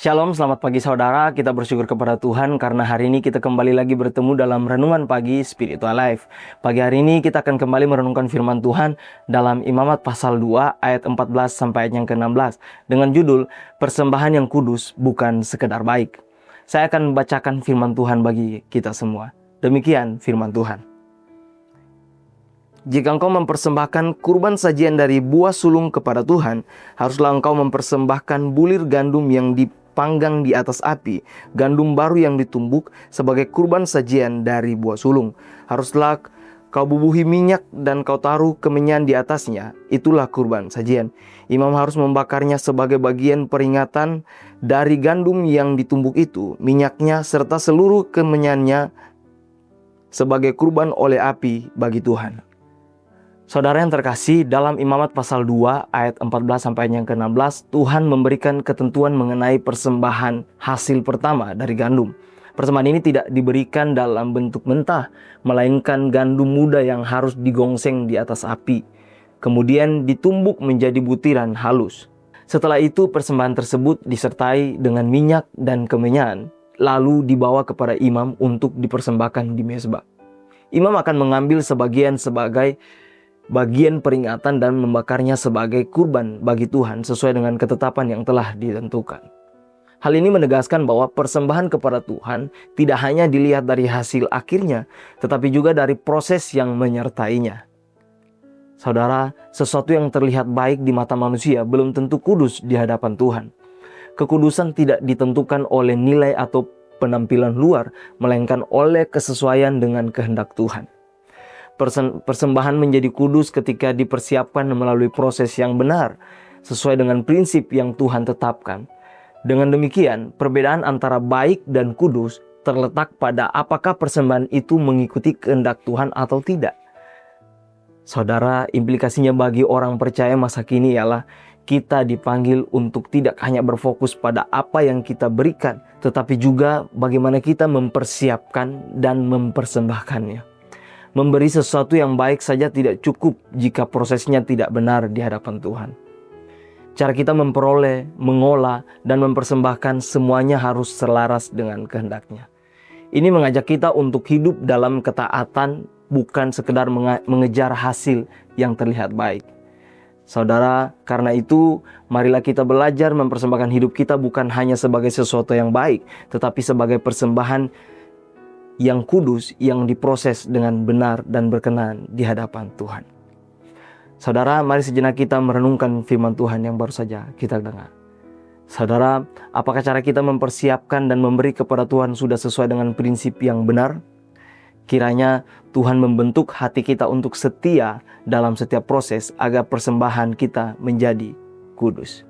Shalom, selamat pagi saudara. Kita bersyukur kepada Tuhan karena hari ini kita kembali lagi bertemu dalam Renungan Pagi Spiritual Life. Pagi hari ini kita akan kembali merenungkan firman Tuhan dalam Imamat pasal 2 ayat 14 sampai ayat yang ke-16 dengan judul Persembahan yang Kudus Bukan Sekedar Baik. Saya akan membacakan firman Tuhan bagi kita semua. Demikian firman Tuhan. Jika engkau mempersembahkan kurban sajian dari buah sulung kepada Tuhan, haruslah engkau mempersembahkan bulir gandum yang dipanggang di atas api, gandum baru yang ditumbuk sebagai kurban sajian dari buah sulung. Haruslah kau bubuhi minyak dan kau taruh kemenyan di atasnya, itulah kurban sajian. Imam harus membakarnya sebagai bagian peringatan dari gandum yang ditumbuk itu, minyaknya serta seluruh kemenyannya sebagai kurban oleh api bagi Tuhan. Saudara yang terkasih, dalam Imamat pasal 2 ayat 14 sampai yang ke-16, Tuhan memberikan ketentuan mengenai persembahan hasil pertama dari gandum. Persembahan ini tidak diberikan dalam bentuk mentah, melainkan gandum muda yang harus digongseng di atas api, kemudian ditumbuk menjadi butiran halus. Setelah itu persembahan tersebut disertai dengan minyak dan kemenyan, lalu dibawa kepada imam untuk dipersembahkan di mezbah. Imam akan mengambil sebagian sebagai bagian peringatan dan membakarnya sebagai kurban bagi Tuhan sesuai dengan ketetapan yang telah ditentukan. Hal ini menegaskan bahwa persembahan kepada Tuhan tidak hanya dilihat dari hasil akhirnya, tetapi juga dari proses yang menyertainya. Saudara, sesuatu yang terlihat baik di mata manusia belum tentu kudus di hadapan Tuhan. Kekudusan tidak ditentukan oleh nilai atau penampilan luar, melainkan oleh kesesuaian dengan kehendak Tuhan. Persembahan menjadi kudus ketika dipersiapkan melalui proses yang benar, sesuai dengan prinsip yang Tuhan tetapkan. Dengan demikian, perbedaan antara baik dan kudus terletak pada apakah persembahan itu mengikuti kehendak Tuhan atau tidak. Saudara, implikasinya bagi orang percaya masa kini ialah kita dipanggil untuk tidak hanya berfokus pada apa yang kita berikan, tetapi juga bagaimana kita mempersiapkan dan mempersembahkannya. Memberi sesuatu yang baik saja tidak cukup jika prosesnya tidak benar di hadapan Tuhan. Cara kita memperoleh, mengolah, dan mempersembahkan semuanya harus selaras dengan kehendaknya. Ini mengajak kita untuk hidup dalam ketaatan, bukan sekedar mengejar hasil yang terlihat baik. Saudara, karena itu, marilah kita belajar mempersembahkan hidup kita bukan hanya sebagai sesuatu yang baik, tetapi sebagai persembahan yang kudus, yang diproses dengan benar dan berkenan di hadapan Tuhan. Saudara, mari sejenak kita merenungkan firman Tuhan yang baru saja kita dengar. Saudara, apakah cara kita mempersiapkan dan memberi kepada Tuhan sudah sesuai dengan prinsip yang benar? Kiranya Tuhan membentuk hati kita untuk setia dalam setiap proses agar persembahan kita menjadi kudus.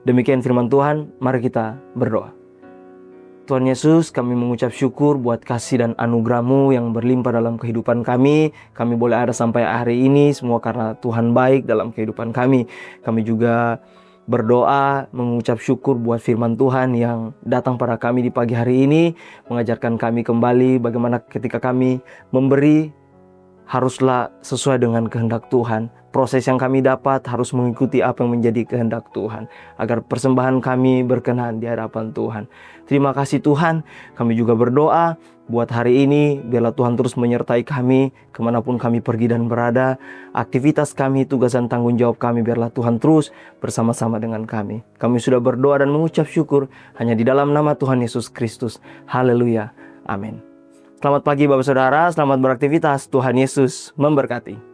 Demikian firman Tuhan, mari kita berdoa. Tuhan Yesus, kami mengucap syukur buat kasih dan anugerah-Mu yang berlimpah dalam kehidupan kami. Kami boleh ada sampai hari ini semua karena Tuhan baik dalam kehidupan kami. Kami juga berdoa, mengucap syukur buat firman Tuhan yang datang pada kami di pagi hari ini, mengajarkan kami kembali bagaimana ketika kami memberi haruslah sesuai dengan kehendak Tuhan. Proses yang kami dapat harus mengikuti apa yang menjadi kehendak Tuhan, agar persembahan kami berkenan di hadapan Tuhan. Terima kasih Tuhan. Kami juga berdoa buat hari ini, biarlah Tuhan terus menyertai kami kemanapun kami pergi dan berada. Aktivitas kami, tugas dan tanggung jawab kami, biarlah Tuhan terus bersama-sama dengan kami. Kami sudah berdoa dan mengucap syukur hanya di dalam nama Tuhan Yesus Kristus. Haleluya. Amin. Selamat pagi Bapak Saudara, selamat beraktivitas. Tuhan Yesus memberkati.